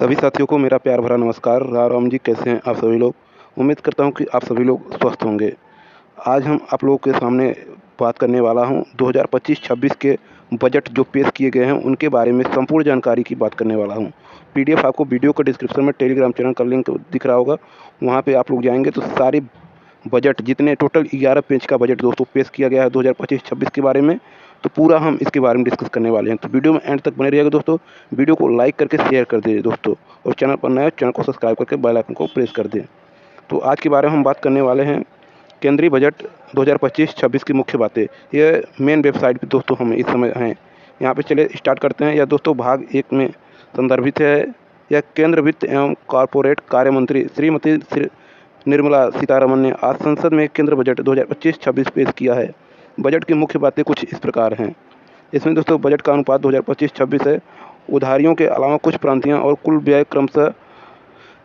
सभी साथियों को मेरा प्यार भरा नमस्कार। राम राम जी, कैसे हैं आप सभी लोग? उम्मीद करता हूं कि आप सभी लोग स्वस्थ होंगे। आज हम आप लोगों के सामने बात करने वाला हूं 2025-26 के बजट जो पेश किए गए हैं उनके बारे में संपूर्ण जानकारी की बात करने वाला हूं। पीडीएफ आपको वीडियो के डिस्क्रिप्शन में टेलीग्राम चैनल का लिंक दिख रहा होगा, वहाँ पे आप लोग जाएंगे तो सारी बजट जितने टोटल 11 पेज का बजट दोस्तों पेश किया गया है 2025-26 के बारे में, तो पूरा हम इसके बारे में डिस्कस करने वाले हैं। तो वीडियो में एंड तक बने रहिएगा दोस्तों। वीडियो को लाइक करके शेयर कर दीजिए दोस्तों, और चैनल पर नए चैनल को सब्सक्राइब करके बेल आइकन को प्रेस कर दें। तो आज के बारे में हम बात करने वाले हैं केंद्रीय बजट 2025-26 की मुख्य बातें। ये मेन वेबसाइट पर दोस्तों हम इस समय हैं। यहाँ पे चले स्टार्ट करते हैं। यह दोस्तों भाग 1 में संदर्भित है। यह केंद्र वित्त एवं कॉरपोरेट कार्य मंत्री श्रीमती निर्मला सीतारमण ने आज संसद में केंद्र बजट 2025-26 पेश किया है। बजट की मुख्य बातें कुछ इस प्रकार हैं। इसमें दोस्तों बजट का अनुपात 2025-26 है। उधारियों के अलावा कुछ प्रांतियां और कुल व्यय क्रमशः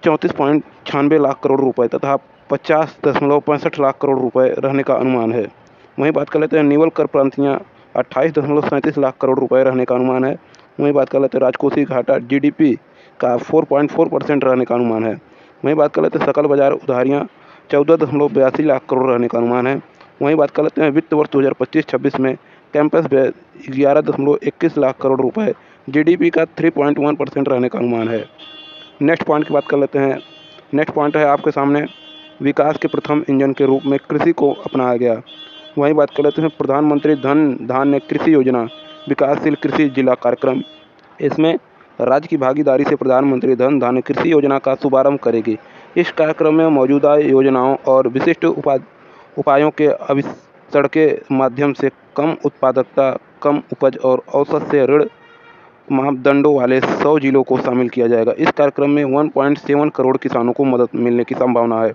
34.96 लाख करोड़ रुपए तथा 50.65 लाख करोड़ रुपए रहने का अनुमान है। वहीं बात कर लेते हैं निवल कर प्रांतियां 28.37 लाख करोड़ रुपए रहने का अनुमान है। वहीं बात कर लेते हैं राजकोषीय घाटा जीडीपी का 4.4% रहने का अनुमान है। वहीं बात कर लेते हैं सकल बाजार उधारियाँ 14.82 लाख करोड़ रहने का अनुमान है। वहीं बात कर लेते हैं वित्त वर्ष 2025-26 में कैंपस व्यय 11.21 लाख करोड़ रुपए, जीडीपी का 3.1% रहने का अनुमान है। नेक्स्ट पॉइंट की बात कर लेते हैं। नेक्स्ट पॉइंट है आपके सामने विकास के प्रथम इंजन के रूप में कृषि को अपनाया गया। वहीं बात कर लेते हैं प्रधानमंत्री धन धान्य कृषि योजना विकासशील कृषि जिला कार्यक्रम। इसमें राज्य की भागीदारी से प्रधानमंत्री धन धान्य कृषि योजना का शुभारंभ करेगी। इस कार्यक्रम में मौजूदा योजनाओं और विशिष्ट उपायों के आविष्करण के माध्यम से कम उत्पादकता, कम उपज और औसत से ऋण मापदंडों वाले 100 जिलों को शामिल किया जाएगा। इस कार्यक्रम में 1.7 करोड़ किसानों को मदद मिलने की संभावना है।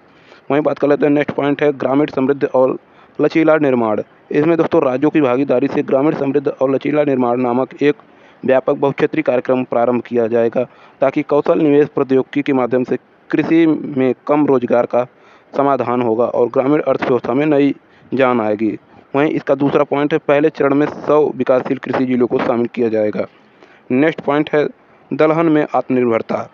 वहीं बात कर लेते हैं नेक्स्ट पॉइंट है ग्रामीण समृद्धि और लचीला निर्माण। इसमें दोस्तों राज्यों की भागीदारी से ग्रामीण समृद्धि और लचीला निर्माण नामक एक व्यापक बहुक्षेत्रीय कार्यक्रम प्रारंभ किया जाएगा, ताकि कौशल निवेश प्रौद्योगिकी के माध्यम से कृषि में कम रोजगार का समाधान होगा और ग्रामीण अर्थव्यवस्था में नई जान आएगी। वहीं इसका दूसरा पॉइंट है पहले चरण में 100 विकासशील कृषि जिलों को शामिल किया जाएगा। नेक्स्ट पॉइंट है दलहन में आत्मनिर्भरता।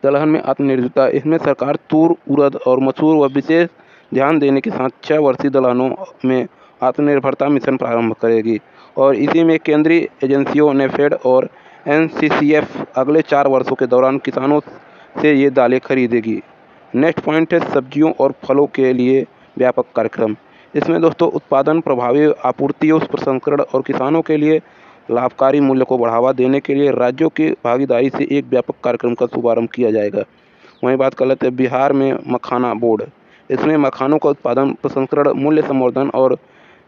दलहन में आत्मनिर्भरता, इसमें सरकार तूर, उड़द और मसूर व विशेष ध्यान देने के साथ 6 वर्षीय दलहनों में आत्मनिर्भरता मिशन प्रारंभ करेगी और इसी में केंद्रीय एजेंसियों नेफेड और एनसीसीएफ अगले 4 वर्षों के दौरान किसानों से ये दालें खरीदेगी। नेक्स्ट पॉइंट है सब्जियों और फलों के लिए व्यापक कार्यक्रम। इसमें दोस्तों उत्पादन, प्रभावी आपूर्ति, प्रसंस्करण और किसानों के लिए लाभकारी मूल्य को बढ़ावा देने के लिए राज्यों की भागीदारी से एक व्यापक कार्यक्रम का शुभारंभ किया जाएगा। वहीं बात कर लेते हैं बिहार में मखाना बोर्ड। इसमें मखानों का उत्पादन, प्रसंस्करण, मूल्य संवर्धन और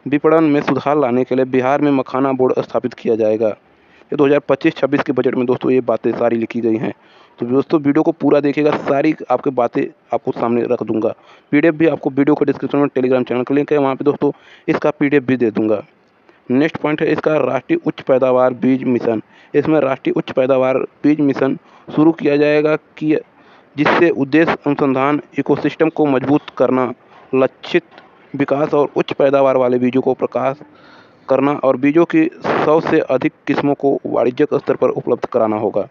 विपणन में सुधार लाने के लिए बिहार में मखाना बोर्ड स्थापित किया जाएगा। ये 2025-26 के बजट में दोस्तों ये बातें सारी लिखी गई हैं। तो दोस्तों वीडियो को पूरा देखिएगा, सारी आपकी बातें आपको सामने रख दूंगा। पीडीएफ भी आपको वीडियो के डिस्क्रिप्शन में टेलीग्राम चैनल का लिंक है, वहाँ पे दोस्तों इसका पीडीएफ भी दे दूंगा। नेक्स्ट पॉइंट है इसका राष्ट्रीय उच्च पैदावार बीज मिशन। इसमें राष्ट्रीय उच्च पैदावार बीज मिशन शुरू किया जाएगा कि जिससे उद्देश्य अनुसंधान इकोसिस्टम को मजबूत करना, लक्षित विकास और उच्च पैदावार वाले बीजों को प्रकाश करना और बीजों की 100 से अधिक किस्मों को वाणिज्यिक स्तर पर उपलब्ध कराना होगा।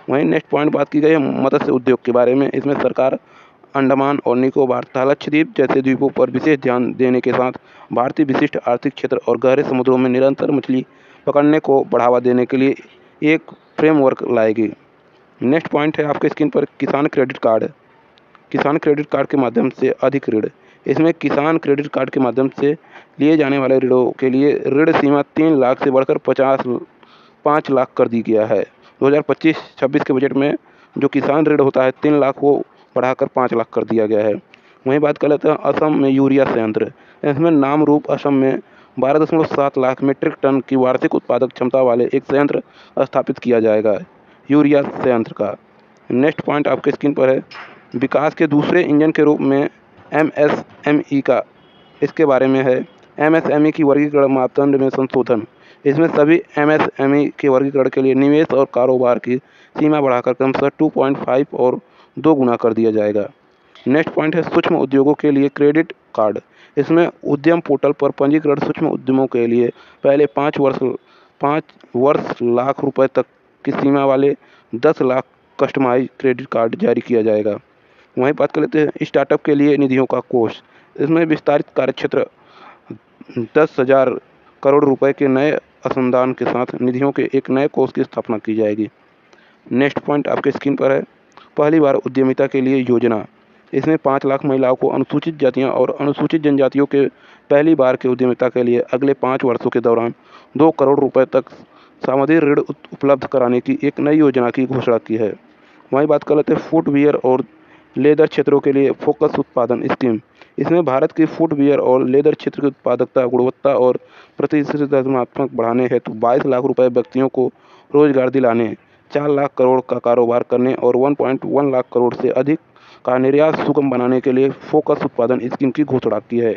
वहीं नेक्स्ट पॉइंट बात की गई है मत्स्य उद्योग के बारे में। इसमें सरकार अंडमान और निकोबार तथा लक्षद्वीप जैसे द्वीपों पर विशेष ध्यान देने के साथ भारतीय विशिष्ट आर्थिक क्षेत्र और गहरे समुद्रों में निरंतर मछली पकड़ने को बढ़ावा देने के लिए एक फ्रेमवर्क लाएगी। नेक्स्ट पॉइंट है आपके स्क्रीन पर किसान क्रेडिट कार्ड। किसान क्रेडिट कार्ड के माध्यम से अधिक ऋण। इसमें किसान क्रेडिट कार्ड के माध्यम से लिए जाने वाले ऋणों के लिए ऋण सीमा 3 लाख से बढ़कर 5 लाख कर दी गया है। 2025-26 के बजट में जो किसान ऋण होता है 3 लाख वो बढ़ाकर 5 लाख कर दिया गया है। वहीं बात कर लेते हैं असम में यूरिया संयंत्र। इसमें नाम रूप असम में 12.7 लाख मीट्रिक टन की वार्षिक उत्पादक क्षमता वाले एक संयंत्र स्थापित किया जाएगा, यूरिया संयंत्र का। नेक्स्ट पॉइंट आपके स्क्रीन पर है विकास के दूसरे इंजन के रूप में एमएसएमई का। इसके बारे में है एमएसएमई की वर्गीकरण मापदंड में संशोधन। इसमें सभी एमएसएमई के वर्गीकरण के लिए निवेश और कारोबार की सीमा बढ़ाकर क्रमशः 2.5 और 2 गुना कर दिया जाएगा। नेक्स्ट पॉइंट है सूक्ष्म उद्योगों के लिए क्रेडिट कार्ड। इसमें उद्यम पोर्टल पर पंजीकृत सूक्ष्म उद्यमों के लिए पहले 5 वर्ष लाख रुपए तक की सीमा वाले 10 लाख कस्टमाइज क्रेडिट कार्ड जारी किया जाएगा। वहीं बात कर लेते हैं स्टार्टअप के लिए निधियों का कोष। इसमें विस्तारित कार्यक्षेत्र 10,000 करोड़ रुपए के नए अनुसंधान के साथ निधियों के एक नए कोष की स्थापना की जाएगी। नेक्स्ट पॉइंट आपके स्क्रीन पर है, पहली बार उद्यमिता के लिए योजना। इसमें 5 लाख महिलाओं को अनुसूचित जातियों और अनुसूचित जनजातियों के पहली बार के उद्यमिता के लिए अगले 5 वर्षों के दौरान 2 करोड़ रुपए तक सामूहिक ऋण उपलब्ध कराने की एक नई योजना की घोषणा की है। वहीं बात कर लेते हैं फुटवियर और लेदर क्षेत्रों के लिए फोकस उत्पादन स्कीम। इसमें भारत की फुटवियर और लेदर क्षेत्र की उत्पादकता, गुणवत्ता और प्रतिस्पर्धात्मक बढ़ाने हेतु 22 लाख रुपए व्यक्तियों को रोजगार दिलाने, 4 लाख करोड़ का कारोबार करने और 1.1 लाख करोड़ से अधिक का निर्यात सुगम बनाने के लिए फोकस उत्पादन स्कीम की घोषणा की है।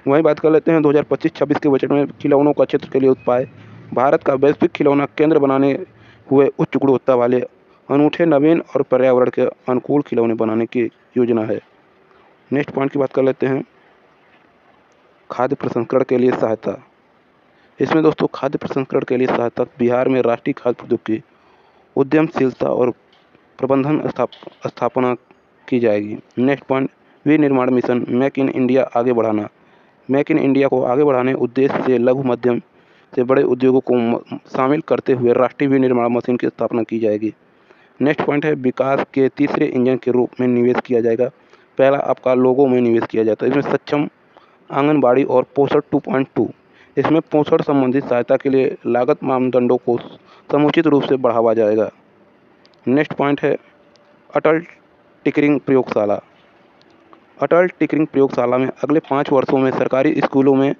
वहीं बात कर लेते हैं 2025-26 के बजट में खिलौनों का क्षेत्र के लिए उपाय। भारत का वैश्विक खिलौना केंद्र बनाने हुए उच्च गुणवत्ता वाले अनूठे, नवीन और पर्यावरण के अनुकूल खिलौने बनाने की योजना है। नेक्स्ट पॉइंट की बात कर लेते हैं खाद्य प्रसंस्करण के लिए सहायता। इसमें दोस्तों खाद्य प्रसंस्करण के लिए सहायता बिहार में राष्ट्रीय खाद्य प्रौद्योगिकी उद्यमशीलता और प्रबंधन स्थापना की जाएगी। नेक्स्ट पॉइंट विनिर्माण मिशन मेक इन इंडिया आगे बढ़ाना। मेक इन इंडिया को आगे बढ़ाने उद्देश्य से लघु मध्यम से बड़े उद्योगों को शामिल करते हुए राष्ट्रीय विनिर्माण मिशन की स्थापना की जाएगी। नेक्स्ट पॉइंट है विकास के तीसरे इंजन के रूप में निवेश किया जाएगा। पहला आपका लोगों में निवेश किया जाता है। इसमें सक्षम आंगनबाड़ी और पोषण 2.2। इसमें पोषण संबंधित सहायता के लिए लागत मानदंडों को समुचित रूप से बढ़ावा जाएगा। नेक्स्ट पॉइंट है अटल टिकरिंग प्रयोगशाला। अटल टिकरिंग प्रयोगशाला में अगले 5 वर्षों में सरकारी स्कूलों में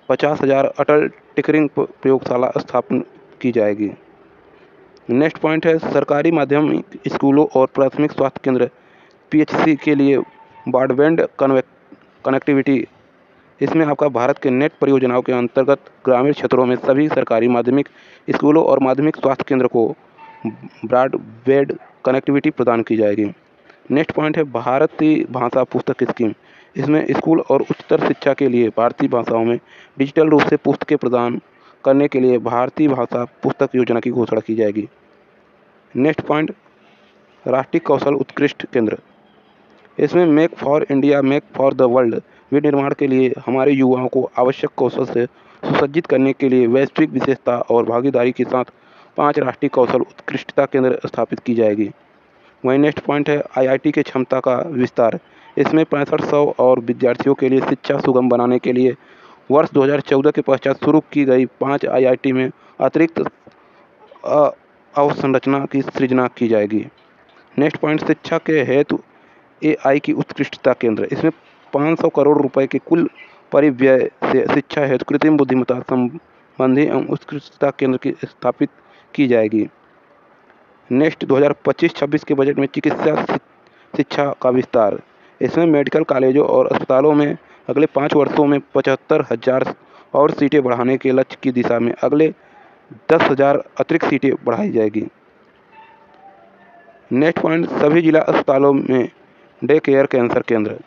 50,000 अटल टिकरिंग प्रयोगशाला स्थापित की जाएगी। नेक्स्ट पॉइंट है सरकारी माध्यमिक स्कूलों और प्राथमिक स्वास्थ्य केंद्र PHC के लिए ब्रॉडबैंड कनेक्टिविटी। इसमें आपका भारत के नेट परियोजनाओं के अंतर्गत ग्रामीण क्षेत्रों में सभी सरकारी माध्यमिक स्कूलों और माध्यमिक स्वास्थ्य केंद्र को ब्रॉडबैंड कनेक्टिविटी प्रदान की जाएगी। नेक्स्ट पॉइंट है भारतीय भाषा पुस्तक स्कीम। इसमें स्कूल और उच्चतर शिक्षा के लिए भारतीय भाषाओं में डिजिटल रूप से पुस्तकें प्रदान करने के लिए भारतीय भाषा पुस्तक योजना की घोषणा की जाएगी। नेक्स्ट पॉइंट राष्ट्रीय कौशल उत्कृष्ट केंद्र। इसमें make for India make for the world विनिर्माण के लिए हमारे युवाओं को आवश्यक कौशल से सुसज्जित करने के लिए वैश्विक विशेषता और भागीदारी के साथ 5 राष्ट्रीय कौशल उत्कृष्टता केंद्र स्थापित की जाएगी। वहीं नेक्स्ट पॉइंट है IIT के क्षमता का विस्तार। इसमें 6500 और विद्यार्थियों के लिए शिक्षा सुगम बनाने के लिए वर्ष 2014 के पश्चात शुरू की गई 5 IIT में अतिरिक्त अवसंरचना की सृजना की जाएगी। नेक्स्ट पॉइंट शिक्षा के हेतु AI की उत्कृष्टता केंद्र। इसमें 500 करोड़ रुपए के कुल परिव्यय से शिक्षा हेतु कृत्रिम बुद्धिमत्ता संबंधी एवं उत्कृष्टता केंद्र की स्थापित की जाएगी। नेक्स्ट 2025-26 के बजट में चिकित्सा शिक्षा का विस्तार। इसमें मेडिकल कॉलेजों और अस्पतालों में अगले 5 वर्षों में 75,000 और सीटें बढ़ाने के लक्ष्य की दिशा में अगले 10,000 अतिरिक्त सीटें बढ़ाई जाएगी। नेक्स्ट पॉइंट सभी जिला अस्पतालों में डे केयर कैंसर केंद्र।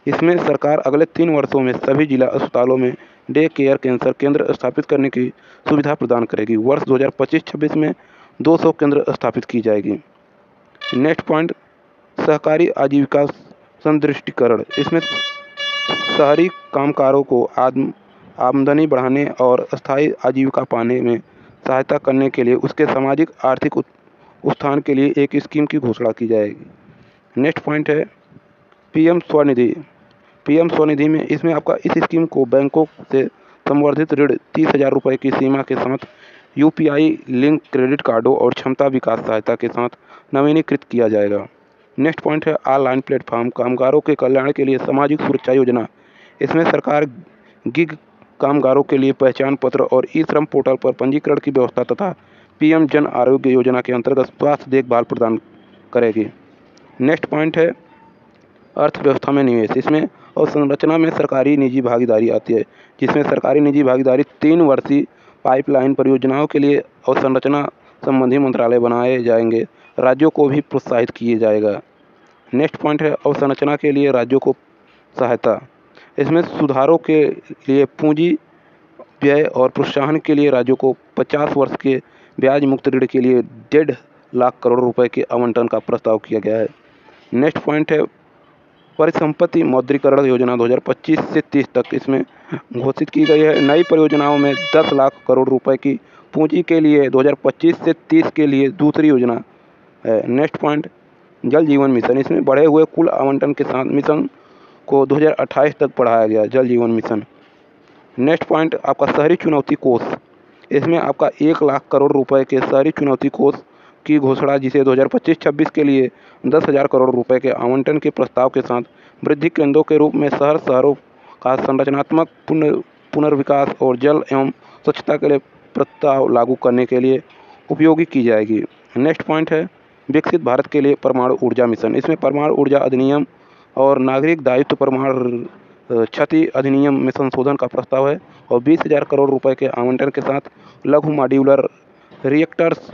इसमें सरकार अगले 3 वर्षों में सभी जिला अस्पतालों में डे केयर कैंसर केंद्र स्थापित करने की सुविधा प्रदान करेगी। वर्ष 2025-26 में 200 केंद्र स्थापित की जाएगी। नेक्स्ट पॉइंट सहकारी आजीविका संदृष्टिकरण। इसमें शहरी कामगारों को आमदनी बढ़ाने और स्थायी आजीविका पाने में सहायता करने के लिए उसके सामाजिक आर्थिक उत्थान के लिए एक स्कीम की घोषणा की जाएगी। नेक्स्ट पॉइंट है PM स्वनिधि। PM स्वनिधि में इसमें आपका इस स्कीम को बैंकों से संवर्धित ऋण 30,000 रुपये की सीमा के साथ UPI लिंक क्रेडिट कार्डों और क्षमता विकास सहायता के साथ नवीनीकृत किया जाएगा। नेक्स्ट पॉइंट है ऑनलाइन प्लेटफॉर्म कामगारों के कल्याण के लिए सामाजिक सुरक्षा योजना। इसमें सरकार गिग कामगारों के लिए पहचान पत्र और ई-श्रम पोर्टल पर पंजीकरण की व्यवस्था तथा PM जन आरोग्य योजना के अंतर्गत स्वास्थ्य देखभाल प्रदान करेगी। नेक्स्ट पॉइंट है अर्थव्यवस्था में निवेश। इसमें अवसंरचना में सरकारी निजी भागीदारी आती है, जिसमें सरकारी निजी भागीदारी 3 वर्षीय पाइपलाइन परियोजनाओं के लिए अवसंरचना संबंधी मंत्रालय बनाए जाएंगे। राज्यों को भी प्रोत्साहित किया जाएगा। नेक्स्ट पॉइंट है अवसंरचना के लिए राज्यों को सहायता। इसमें सुधारों के लिए पूंजी व्यय और प्रोत्साहन के लिए राज्यों को 50 वर्ष के ब्याज मुक्त ऋण के लिए 1.5 लाख करोड़ रुपए के आवंटन का प्रस्ताव किया गया है। नेक्स्ट पॉइंट है परिसंपत्ति मौद्रीकरण योजना 2025 से 30 तक इसमें घोषित की गई है। नई परियोजनाओं में 10 लाख करोड़ रुपए की पूंजी के लिए 2025 से 30 के लिए दूसरी योजना है। नेक्स्ट पॉइंट जल जीवन मिशन, इसमें बढ़े हुए कुल आवंटन के साथ मिशन को 2028 तक बढ़ाया गया जल जीवन मिशन। नेक्स्ट पॉइंट आपका शहरी चुनौती कोष, इसमें आपका 1 लाख करोड़ रुपए के शहरी चुनौती कोष की घोषणा, जिसे 2025-26 के लिए 10,000 करोड़ रुपए के आवंटन के प्रस्ताव के साथ वृद्धि केंद्रों के रूप में शहरों का संरचनात्मक पुनर्विकास और जल एवं स्वच्छता के लिए प्रस्ताव लागू करने के लिए उपयोगी की जाएगी। नेक्स्ट पॉइंट है विकसित भारत के लिए परमाणु ऊर्जा मिशन, इसमें परमाणु ऊर्जा अधिनियम और नागरिक दायित्व परमाणु क्षति अधिनियम में संशोधन का प्रस्ताव है और 20,000 करोड़ रुपए के आवंटन के साथ लघु मॉड्यूलर रिएक्टर्स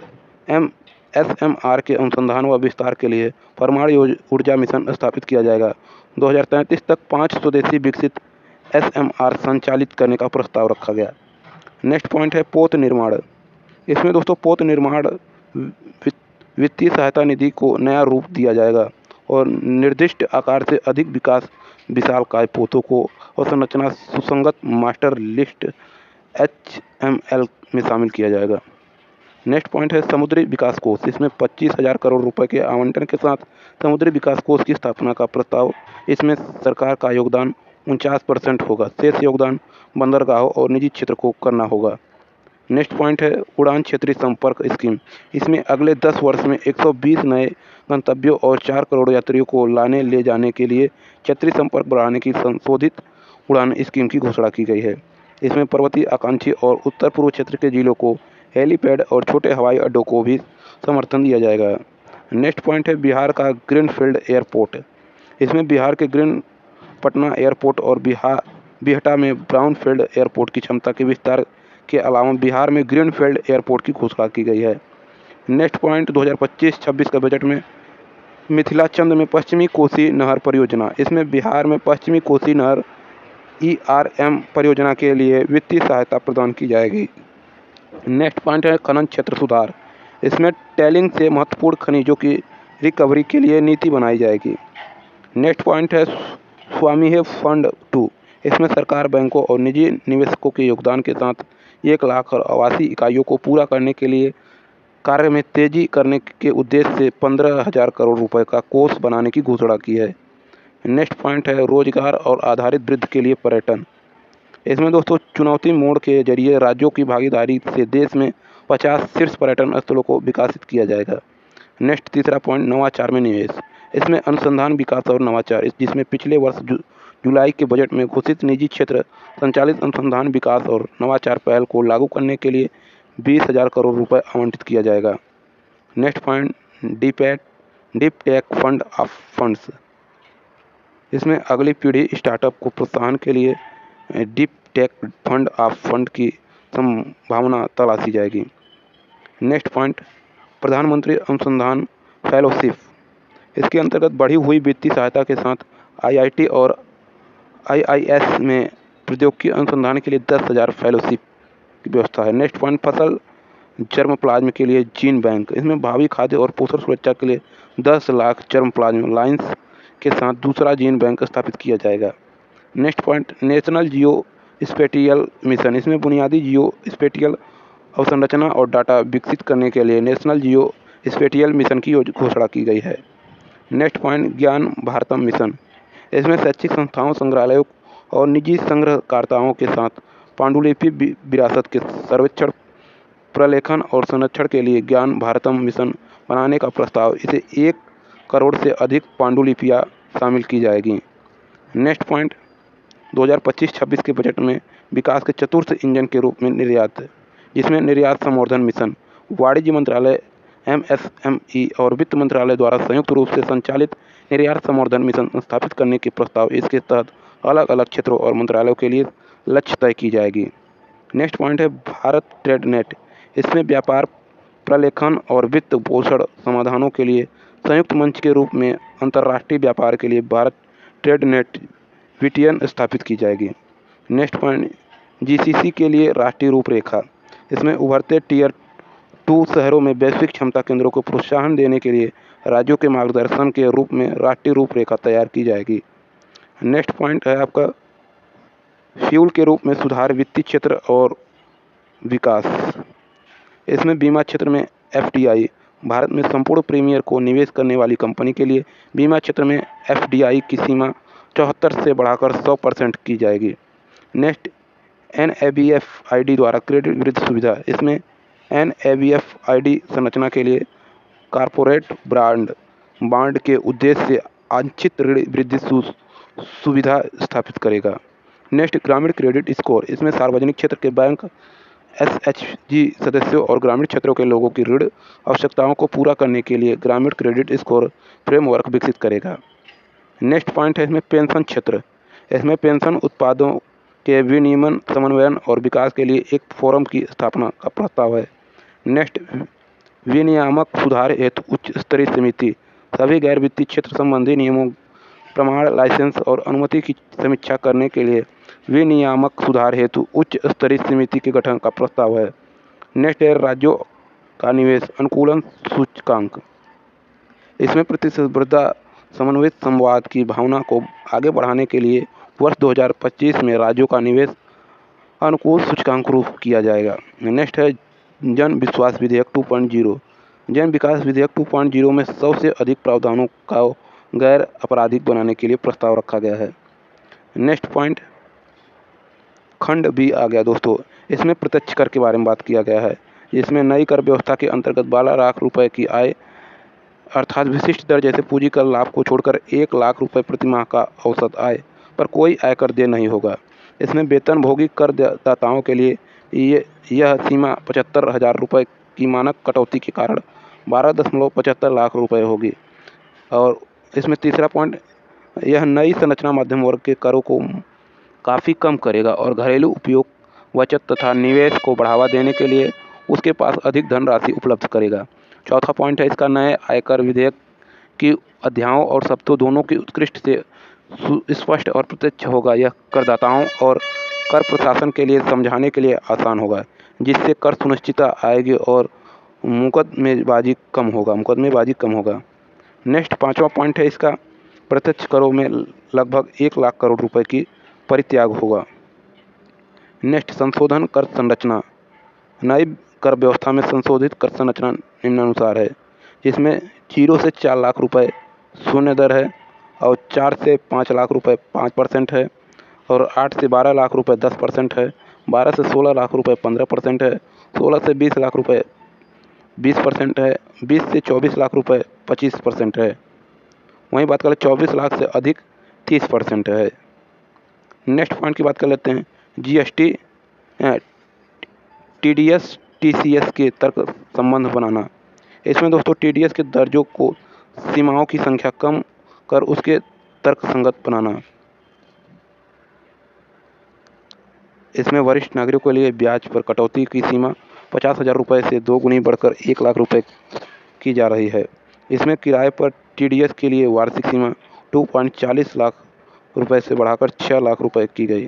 SMR के अनुसंधान व विस्तार के लिए परमाणु ऊर्जा मिशन स्थापित किया जाएगा। 2033 तक 5 स्वदेशी विकसित SMR संचालित करने का प्रस्ताव रखा गया। नेक्स्ट पॉइंट है पोत निर्माण, इसमें दोस्तों पोत निर्माण वित्तीय सहायता निधि को नया रूप दिया जाएगा और निर्दिष्ट आकार से अधिक विशालकाय पोतों को और संरचना सुसंगत मास्टर लिस्ट HML में शामिल किया जाएगा। नेक्स्ट पॉइंट है समुद्री विकास कोष, इसमें 25,000 करोड़ रुपए के आवंटन के साथ समुद्री विकास कोष की स्थापना का प्रस्ताव। इसमें सरकार का योगदान 49% होगा, शेष योगदान बंदरगाहों और निजी क्षेत्र को करना होगा। नेक्स्ट पॉइंट है उड़ान क्षेत्रीय संपर्क स्कीम, इसमें अगले 10 वर्ष में 120 नए गंतव्यों और 4 करोड़ यात्रियों को लाने ले जाने के लिए क्षेत्रीय संपर्क बढ़ाने की संशोधित उड़ान स्कीम की घोषणा की गई है। इसमें पर्वतीय आकांक्षी और उत्तर पूर्व क्षेत्र के जिलों को हेलीपैड और छोटे हवाई अड्डों को भी समर्थन दिया जाएगा। नेक्स्ट पॉइंट है बिहार का ग्रीनफील्ड एयरपोर्ट, इसमें बिहार के ग्रीन पटना एयरपोर्ट और बिहटा में ब्राउनफील्ड एयरपोर्ट की क्षमता के विस्तार के अलावा बिहार में ग्रीनफील्ड एयरपोर्ट की घोषणा की गई है। नेक्स्ट पॉइंट 2025-26 का बजट में मिथिलाचंद में पश्चिमी कोसी नहर परियोजना, इसमें बिहार में पश्चिमी कोसी नहर ERM परियोजना के लिए वित्तीय सहायता प्रदान की जाएगी। नेक्स्ट पॉइंट है खनन क्षेत्र सुधार, इसमें टेलिंग से महत्वपूर्ण खनिजों की रिकवरी के लिए नीति बनाई जाएगी। नेक्स्ट पॉइंट है स्वामित्व फंड 2, इसमें सरकार बैंकों और निजी निवेशकों के योगदान के साथ 1 लाख आवासीय इकाइयों को पूरा करने के लिए कार्य में तेजी करने के उद्देश्य से 15,000 करोड़ रुपए का कोष बनाने की घोषणा की है। नेक्स्ट पॉइंट है रोजगार और आधारित वृद्धि के लिए पर्यटन, इसमें दोस्तों चुनौती मोड के जरिए राज्यों की भागीदारी से देश में 50 शीर्ष पर्यटन स्थलों को विकसित किया जाएगा। नेक्स्ट तीसरा पॉइंट नवाचार में निवेश, इसमें अनुसंधान विकास और नवाचार, जिसमें पिछले वर्ष जुलाई के बजट में घोषित निजी क्षेत्र संचालित अनुसंधान विकास और नवाचार पहल को लागू करने के लिए 20,000 करोड़ रुपए आवंटित किया जाएगा। Next point deep tech fund of funds, इसमें अगली पीढ़ी स्टार्टअप को प्रोत्साहन के लिए deep tech fund of fund की संभावना तलाशी जाएगी। नेक्स्ट पॉइंट प्रधानमंत्री अनुसंधान फेलोशिप, इसके अंतर्गत बढ़ी हुई वित्तीय सहायता के साथ IIT और IIS में प्रौद्योगिकी अनुसंधान के लिए 10,000 फेलोशिप की व्यवस्था है। नेक्स्ट पॉइंट फसल जर्म प्लाज्म के लिए जीन बैंक, इसमें भावी खाद्य और पोषण सुरक्षा के लिए 10 लाख जर्म प्लाज्म लाइन्स के साथ दूसरा जीन बैंक स्थापित किया जाएगा। नेक्स्ट पॉइंट नेशनल जियो स्पेटियल मिशन, इसमें बुनियादी जियो स्पेटियल अवसंरचना और डाटा विकसित करने के लिए नेशनल जियो स्पेटियल मिशन की घोषणा की गई है। नेक्स्ट पॉइंट ज्ञान भारतम मिशन, इसमें शैक्षिक संस्थाओं, संग्रहालयों और निजी संग्रहकर्ताओं के साथ पांडुलिपि विरासत के सर्वेक्षण, प्रलेखन और संरक्षण के लिए ज्ञान भारतम मिशन बनाने का प्रस्ताव। इसे 1 करोड़ से अधिक पांडुलिपियाँ शामिल की जाएगी। नेक्स्ट पॉइंट 2025-26 के बजट में विकास के चतुर्थ इंजन के रूप में निर्यात, जिसमें निर्यात संवर्धन मिशन, वाणिज्य मंत्रालय, MSME और वित्त मंत्रालय द्वारा संयुक्त रूप से संचालित निर्यात संवर्धन मिशन स्थापित करने के प्रस्ताव। इसके तहत अलग अलग क्षेत्रों और मंत्रालयों के लिए लक्ष्य तय की जाएगी। नेक्स्ट पॉइंट है भारत ट्रेड नेट, इसमें व्यापार, प्रलेखन और वित्त पोषण समाधानों के लिए संयुक्त मंच के रूप में अंतर्राष्ट्रीय व्यापार के लिए भारत ट्रेड नेट VTN स्थापित की जाएगी। नेक्स्ट पॉइंट GCC के लिए राष्ट्रीय रूपरेखा, इसमें उभरते टियर 2 शहरों में वैश्विक क्षमता केंद्रों को प्रोत्साहन देने के लिए राज्यों के मार्गदर्शन के रूप में राष्ट्रीय रूपरेखा तैयार की जाएगी। नेक्स्ट पॉइंट है आपका फ्यूल के रूप में सुधार, वित्तीय क्षेत्र और विकास। इसमें बीमा क्षेत्र में FDI, भारत में संपूर्ण प्रीमियर को निवेश करने वाली कंपनी के लिए बीमा क्षेत्र में FDI की सीमा 74 से बढ़ाकर 100% की जाएगी। नेक्स्ट NABFID द्वारा क्रेडिट वृद्धि सुविधा। इसमें NABFID संरचना के लिए कॉर्पोरेट बॉन्ड के उद्देश्य से आंशिक ऋण वृद्धि सुविधा स्थापित करेगा। नेक्स्ट ग्रामीण क्रेडिट स्कोर। इसमें सार्वजनिक क्षेत्र के बैंक SHG सदस्यों और ग्रामीण क्षेत्रों के लोगों की ऋण आवश्यकताओं को पूरा करने के लिए ग्रामीण क्रेडिट स्कोर फ्रेमवर्क विकसित करेगा। नेक्स्ट पॉइंट है इसमें पेंशन क्षेत्र। इसमें पेंशन उत्पादों के विनियमन, समन्वयन और विकास के लिए एक फोरम की स्थापना का प्रस्ताव है। नेक्स्ट विनियामक सुधार हेतु उच्च स्तरीय समिति। सभी गैर वित्तीय क्षेत्र संबंधी नियमों, प्रमाण, लाइसेंस और अनुमति की समीक्षा करने के लिए विनियामक सुधार हेतु उच्च स्तरीय समिति के गठन का प्रस्ताव है। नेक्स्ट है राज्यों का निवेश अनुकूलन सूचकांक। इसमें प्रतिस्पर्धा समन्वित संवाद की भावना को आगे बढ़ाने के लिए वर्ष 2025 में राज्यों का निवेश अनुकूल सूचकांक रूप किया जाएगा। नेक्स्ट है जन विश्वास विधेयक 2.0। जन विकास विधेयक 2.0 में 100 से अधिक प्रावधानों का गैर आपराधिक बनाने के लिए प्रस्ताव रखा गया है। नेक्स्ट पॉइंट खंड B आ गया दोस्तों। इसमें प्रत्यक्ष कर के बारे में बात किया गया है। इसमें नई कर व्यवस्था के अंतर्गत 12 लाख रुपए की आय अर्थात विशिष्ट दर जैसे पूंजी कर लाभ को छोड़कर 1 लाख रुपए प्रति माह का औसत आय पर कोई आयकर देय नहीं होगा। इसमें वेतनभोगी करदाताओं के लिए यह सीमा 75,000 रुपये की मानक कटौती के कारण 12.75 लाख रुपए होगी। और इसमें तीसरा पॉइंट, यह नई संरचना मध्यम वर्ग के करों को काफ़ी कम करेगा और घरेलू उपयोग, बचत तथा निवेश को बढ़ावा देने के लिए उसके पास अधिक धनराशि उपलब्ध करेगा। चौथा पॉइंट है इसका, नए आयकर विधेयक की अध्यायों और शब्दों दोनों की उत्कृष्ट से स्पष्ट और प्रत्यक्ष होगा। यह करदाताओं और कर प्रशासन के लिए समझाने के लिए आसान होगा, जिससे कर सुनिश्चितता आएगी और मुकदमेबाजी कम होगा। नेक्स्ट पाँचवा पॉइंट है इसका, प्रत्यक्ष करों में लगभग 1 लाख करोड़ रुपए की परित्याग होगा। नेक्स्ट संशोधन कर संरचना। नई कर व्यवस्था में संशोधित कर संरचना निम्नानुसार है, जिसमें 0 से 4 लाख रुपए शून्य दर है और 4 से 5 लाख रुपए 5% है और 8 से 12 लाख रुपए 10% है, 12 से 16 लाख रुपए 15% है, 16 से 20 लाख रुपए 20% है, 20 से 24 लाख रुपए 25% है। वहीं बात करें 24 लाख से अधिक 30% है। नेक्स्ट पॉइंट की बात कर लेते हैं, GST, TDS, TCS के तर्क संबंध बनाना। इसमें दोस्तों TDS के दर्जों को सीमाओं की संख्या कम कर उसके तर्क संगत बनाना। इसमें वरिष्ठ नागरिकों के लिए ब्याज पर कटौती की सीमा 50,000 रुपये से 2 गुनी बढ़कर 1 लाख रुपये की जा रही है। इसमें किराए पर TDS के लिए वार्षिक सीमा 2.40 लाख रुपए से बढ़ाकर 6 लाख रुपए की गई।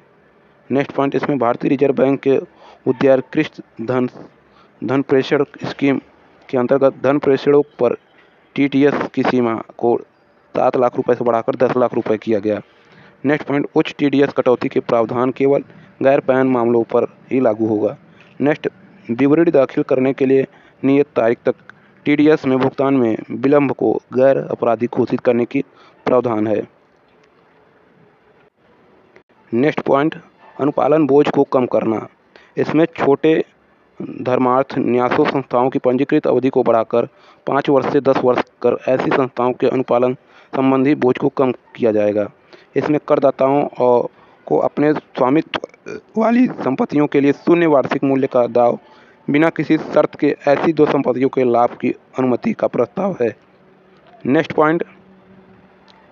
नेक्स्ट पॉइंट, इसमें भारतीय रिजर्व बैंक के उदारीकृत धन प्रेषण स्कीम के अंतर्गत धन प्रेषणों पर TDS की सीमा को 7 लाख रुपए से बढ़ाकर 10 लाख रुपए किया गया। नेक्स्ट पॉइंट, उच्च TDS कटौती के प्रावधान केवल गैर पैन मामलों पर ही लागू होगा। नेक्स्ट, विवरण दाखिल करने के लिए नियत तारीख तक TDS में भुगतान में विलंब को गैर आपराधिक घोषित करने की प्रावधान है। नेक्स्ट पॉइंट, अनुपालन बोझ को कम करना। इसमें छोटे धर्मार्थ न्यासों संस्थाओं की पंजीकृत अवधि को बढ़ाकर 5 वर्ष से 10 वर्ष कर ऐसी संस्थाओं के अनुपालन संबंधी बोझ को कम किया जाएगा। इसमें करदाताओं को अपने स्वामित्व वाली संपत्तियों के लिए शून्य वार्षिक मूल्य का दाव बिना किसी शर्त के ऐसी 2 संपत्तियों के लाभ की अनुमति का प्रस्ताव है। नेक्स्ट पॉइंट,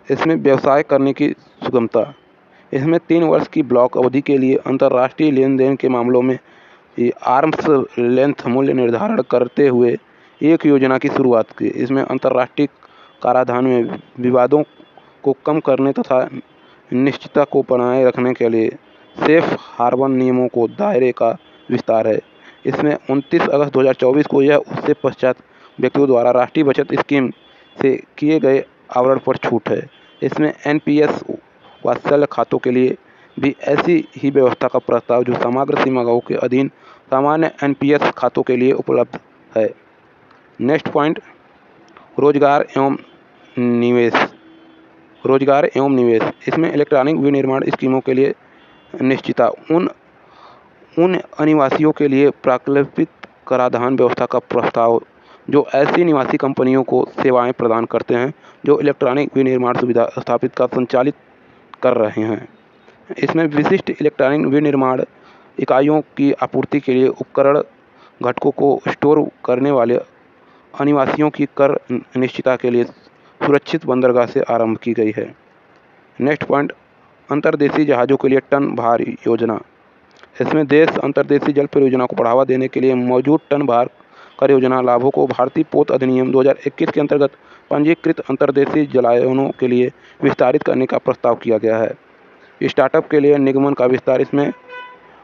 इसमें व्यवसाय करने की सुगमता। इसमें 3 वर्ष की ब्लॉक अवधि के लिए अंतर्राष्ट्रीय लेन देन के मामलों में आर्म्स लेंथ मूल्य निर्धारण करते हुए एक योजना की शुरुआत की। इसमें अंतर्राष्ट्रीय कराधान में विवादों को कम करने तथा निश्चितता को बनाए रखने के लिए सेफ हार्बर नियमों को दायरे का विस्तार है। इसमें 29 अगस्त 2024 को यह उससे पश्चात व्यक्तियों द्वारा राष्ट्रीय बचत स्कीम से किए गए आवरण पर छूट है। इसमें एनपीएस वात्सल्य खातों के लिए भी ऐसी ही व्यवस्था का प्रस्ताव जो समग्र सीमाओं के अधीन सामान्य एनपीएस खातों के लिए उपलब्ध है। नेक्स्ट पॉइंट, रोजगार एवं निवेश। रोजगार एवं निवेश, इसमें इलेक्ट्रॉनिक विनिर्माण स्कीमों के लिए निश्चितता, उन अनिवासियों के लिए प्राकल्पित कराधान व्यवस्था का प्रस्ताव जो ऐसी निवासी कंपनियों को सेवाएं प्रदान करते हैं जो इलेक्ट्रॉनिक विनिर्माण सुविधा स्थापित का संचालित कर रहे हैं। इसमें विशिष्ट इलेक्ट्रॉनिक विनिर्माण इकाइयों की आपूर्ति के लिए उपकरण घटकों को स्टोर करने वाले अनिवासियों की कर निश्चितता के लिए सुरक्षित बंदरगाह से आरंभ की गई है। नेक्स्ट पॉइंट, अंतर्देशीय जहाज़ों के लिए टन भार योजना। इसमें देश अंतर्देशीय जल परियोजना को बढ़ावा देने के लिए मौजूद टन भार कर योजना लाभों को भारतीय पोत अधिनियम 2021 के अंतर्गत पंजीकृत अंतर्देशीय जलायनों के लिए विस्तारित करने का प्रस्ताव किया गया है। स्टार्टअप के लिए निगमन का विस्तार, इसमें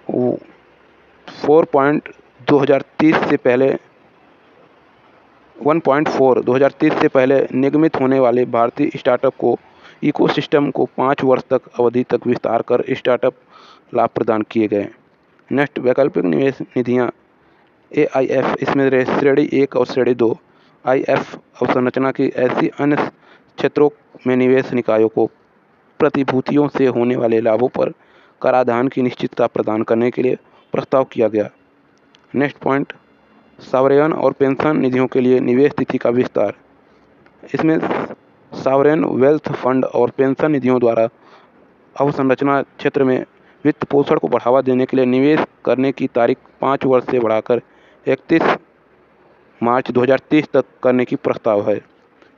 1.4 2030 से पहले निगमित होने वाले भारतीय स्टार्टअप को इकोसिस्टम को 5 वर्ष तक अवधि तक विस्तार कर स्टार्टअप लाभ प्रदान किए गए। नेक्स्ट, वैकल्पिक निवेश निधियां AIF, इसमें श्रेणी 1 और श्रेणी 2 IF अवसंरचना की ऐसी अन्य क्षेत्रों में निवेश निकायों को प्रतिभूतियों से होने वाले लाभों पर कराधान की निश्चितता प्रदान करने के लिए प्रस्ताव किया गया। नेक्स्ट पॉइंट, सॉवरेन और पेंशन निधियों के लिए निवेश तिथि का विस्तार। इसमें सॉवरेन वेल्थ फंड और पेंशन निधियों द्वारा अवसंरचना क्षेत्र में वित्त पोषण को बढ़ावा देने के लिए निवेश करने की तारीख 5 वर्ष से बढ़ाकर 31 मार्च 2030 तक करने की प्रस्ताव है।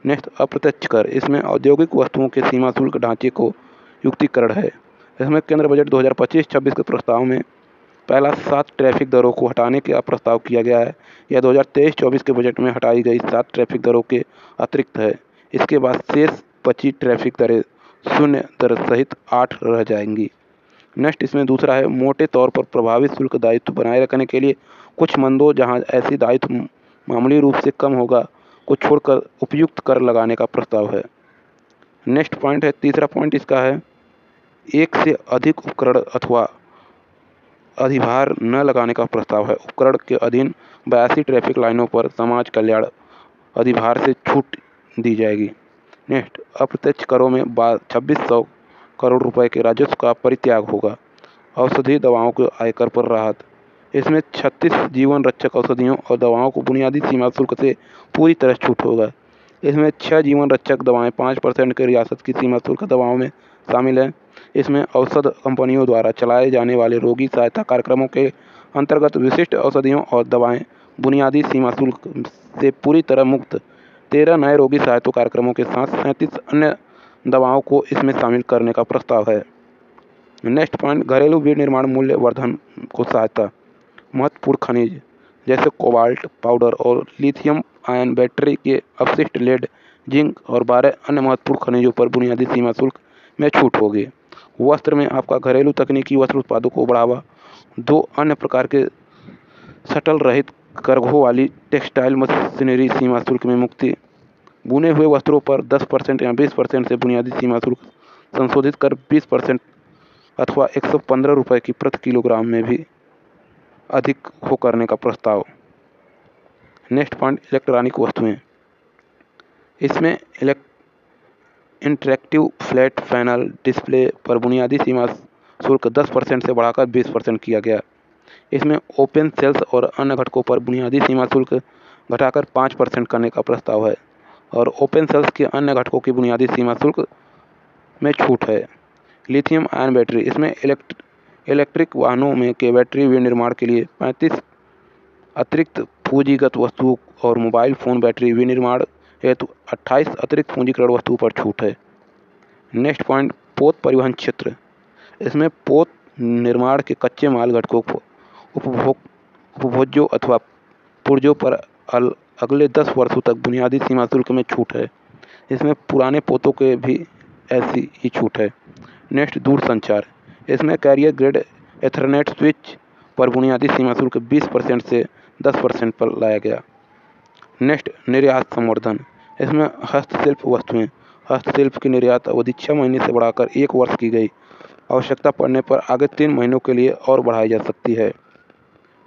नेक्स्ट, अप्रत्यक्ष कर, इसमें औद्योगिक वस्तुओं के सीमा शुल्क ढांचे को युक्तिकरण है। इसमें केंद्र बजट 2025-26 के प्रस्ताव में पहला 7 ट्रैफिक दरों को हटाने का प्रस्ताव किया गया है। यह 2023-24 के बजट में हटाई गई 7 ट्रैफिक दरों के अतिरिक्त है। इसके बाद शेष 25 ट्रैफिक दरें शून्य दर सहित 8 रह जाएंगी। नेक्स्ट, इसमें दूसरा है मोटे तौर पर प्रभावित शुल्क दायित्व बनाए रखने के लिए कुछ मंदों जहां ऐसी दायित्व मामूली रूप से कम होगा को छोड़कर उपयुक्त कर लगाने का प्रस्ताव है। नेक्स्ट पॉइंट है, तीसरा पॉइंट इसका है, एक से अधिक उपकरण अथवा अधिभार न लगाने का प्रस्ताव है। उपकरण के अधीन 82 ट्रैफिक लाइनों पर समाज कल्याण अधिभार से छूट दी जाएगी। नेक्स्ट, अप्रत्यक्ष करों में 2600 करोड़ रुपए के राजस्व का परित्याग होगा। औषधि दवाओं के आयकर पर राहत, इसमें 36 जीवन रक्षक औषधियों और दवाओं को बुनियादी सीमा शुल्क से पूरी तरह छूट होगा। इसमें 6 जीवन रक्षक दवाएं 5% के रियासत की सीमा शुल्क दवाओं में शामिल हैं। इसमें औषध कंपनियों द्वारा चलाए जाने वाले रोगी सहायता कार्यक्रमों के अंतर्गत विशिष्ट औषधियों और दवाएं बुनियादी सीमा शुल्क से पूरी तरह मुक्त 13 नए रोगी सहायता कार्यक्रमों के साथ 37 अन्य दवाओं को इसमें शामिल करने का प्रस्ताव है। नेक्स्ट पॉइंट, घरेलू विनिर्माण मूल्य वर्धन को सहायता। महत्वपूर्ण खनिज जैसे कोबाल्ट पाउडर और लिथियम आयन बैटरी के अपशिष्ट, लेड, जिंक और 12 अन्य महत्वपूर्ण खनिजों पर बुनियादी सीमा शुल्क में छूट होगी। वस्त्र में आपका घरेलू तकनीकी वस्त्र उत्पादों को बढ़ावा। 2 अन्य प्रकार के शटल रहित करघों वाली टेक्सटाइल मशीनरी सीमा शुल्क में मुक्ति। बुने हुए वस्त्रों पर 10% या 20% से बुनियादी सीमा शुल्क संशोधित कर 20% अथवा 115 रुपये की प्रति किलोग्राम में भी अधिक हो करने का प्रस्ताव। नेक्स्ट पॉइंट, इलेक्ट्रॉनिक वस्तुएं। इसमें इंटरेक्टिव फ्लैट पैनल डिस्प्ले पर बुनियादी सीमा शुल्क 10% से बढ़ाकर 20% किया गया। इसमें ओपन सेल्स और अन्य घटकों पर बुनियादी सीमा शुल्क घटाकर 5% करने का प्रस्ताव है और ओपन सेल्स के अन्य घटकों की बुनियादी सीमा शुल्क में छूट है। लिथियम आयन बैटरी, इसमें इलेक्ट्रिक वाहनों में के बैटरी विनिर्माण के लिए 35 अतिरिक्त पूंजीगत वस्तुओं और मोबाइल फ़ोन बैटरी विनिर्माण हेतु 28 अतिरिक्त पूंजीकरण वस्तुओं पर छूट है। नेक्स्ट पॉइंट, पोत परिवहन क्षेत्र। इसमें पोत निर्माण के कच्चे माल घटकों को उपभोज्यों अथवा पुर्जों पर अगले 10 वर्षों तक बुनियादी सीमा शुल्क में छूट है। इसमें पुराने पोतों के भी ऐसी ही छूट है। नेक्स्ट, दूरसंचार। इसमें कैरियर ग्रेड एथरनेट स्विच पर बुनियादी सीमा शुल्क 20% से 10% पर लाया गया। नेक्स्ट, निर्यात संवर्धन। इसमें हस्तशिल्प वस्तुएं। हस्तशिल्प की निर्यात अवधि 6 महीने से बढ़ाकर 1 वर्ष की गई। आवश्यकता पड़ने पर आगे 3 महीनों के लिए और बढ़ाई जा सकती है।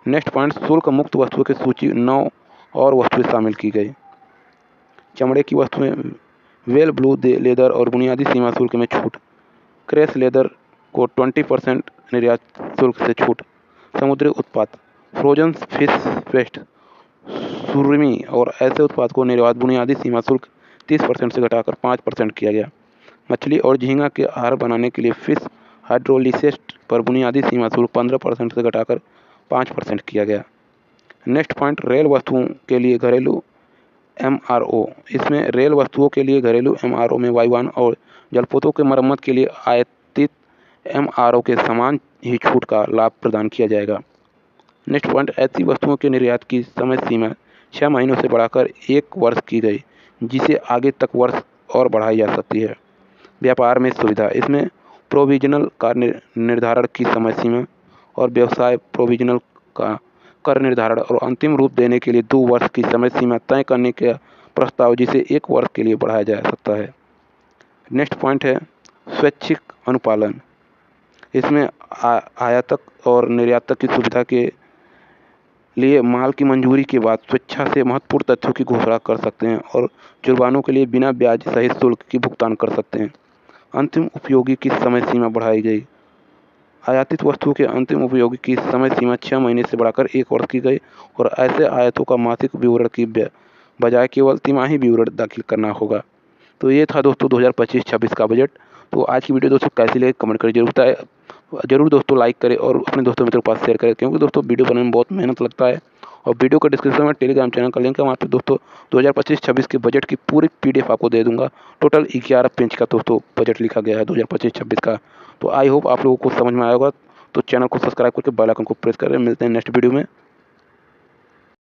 नेक्स्ट पॉइंट, शुल्क मुक्त वस्तुओं की सूची 9 और वस्तुएं शामिल की गई। चमड़े की वस्तुएं, वेल ब्लू लेदर और बुनियादी सीमा शुल्क में छूट। क्रेस लेदर को 20% निर्यात शुल्क से छूट। समुद्री उत्पाद, फ्रोजन फिश पेस्ट, सुरमी और ऐसे उत्पाद को निर्यात बुनियादी सीमा शुल्क 30% से घटाकर 5% किया गया। मछली और झींगा के आहार बनाने के लिए फिश हाइड्रोलिसिस पर बुनियादी सीमा शुल्क 15% से घटाकर 5% किया गया। नेक्स्ट पॉइंट, रेल वस्तुओं के लिए घरेलू MRO। इसमें रेल वस्तुओं के लिए घरेलू MRO में वायुयान और जलपोतों के मरम्मत के लिए आयातित MRO के समान ही छूट का लाभ प्रदान किया जाएगा। नेक्स्ट पॉइंट, ऐसी वस्तुओं के निर्यात की समय सीमा 6 महीनों से बढ़ाकर 1 वर्ष की गई, जिसे आगे तक वर्ष और बढ़ाई जा सकती है। व्यापार में सुविधा। इसमें प्रोविजनल का निर्धारण की समय सीमा और व्यवसाय प्रोविजनल का कर निर्धारण और अंतिम रूप देने के लिए 2 वर्ष की समय सीमा तय करने का प्रस्ताव, जिसे 1 वर्ष के लिए बढ़ाया जा सकता है। नेक्स्ट पॉइंट है स्वैच्छिक अनुपालन। इसमें आयातक और निर्यातक की सुविधा के लिए माल की मंजूरी के बाद स्वेच्छा से महत्वपूर्ण तथ्यों की घोषणा कर सकते हैं और जुर्मानों के लिए बिना ब्याज सहित शुल्क की भुगतान कर सकते हैं। अंतिम उपयोगी की समय सीमा बढ़ाई गई। आयातित वस्तुओं के अंतिम उपयोगी की समय सीमा 6 महीने से बढ़ाकर 1 वर्ष की गई और ऐसे आयातों का मासिक विवरण की बजाय केवल तिमाही विवरण दाखिल करना होगा। तो ये था दोस्तों 2025-26 का बजट। तो आज की वीडियो दोस्तों कैसी लगी कमेंट करके जरूर बताएं। जरूर दोस्तों लाइक करें और अपने दोस्तों मित्रों के पास शेयर करें, क्योंकि दोस्तों वीडियो बनाने में बहुत मेहनत लगता है। और वीडियो का डिस्क्रिप्शन में टेलीग्राम चैनल का लिंक है, वहाँ पे दोस्तों 2025-26 के बजट की पूरी PDF आपको दे दूंगा। टोटल 11 पेज का दोस्तों बजट लिखा गया है 2025-26 का। तो आई होप आप लोगों को समझ में आएगा। तो चैनल को सब्सक्राइब करके बेल आइकन को प्रेस करें। मिलते हैं नेक्स्ट वीडियो में।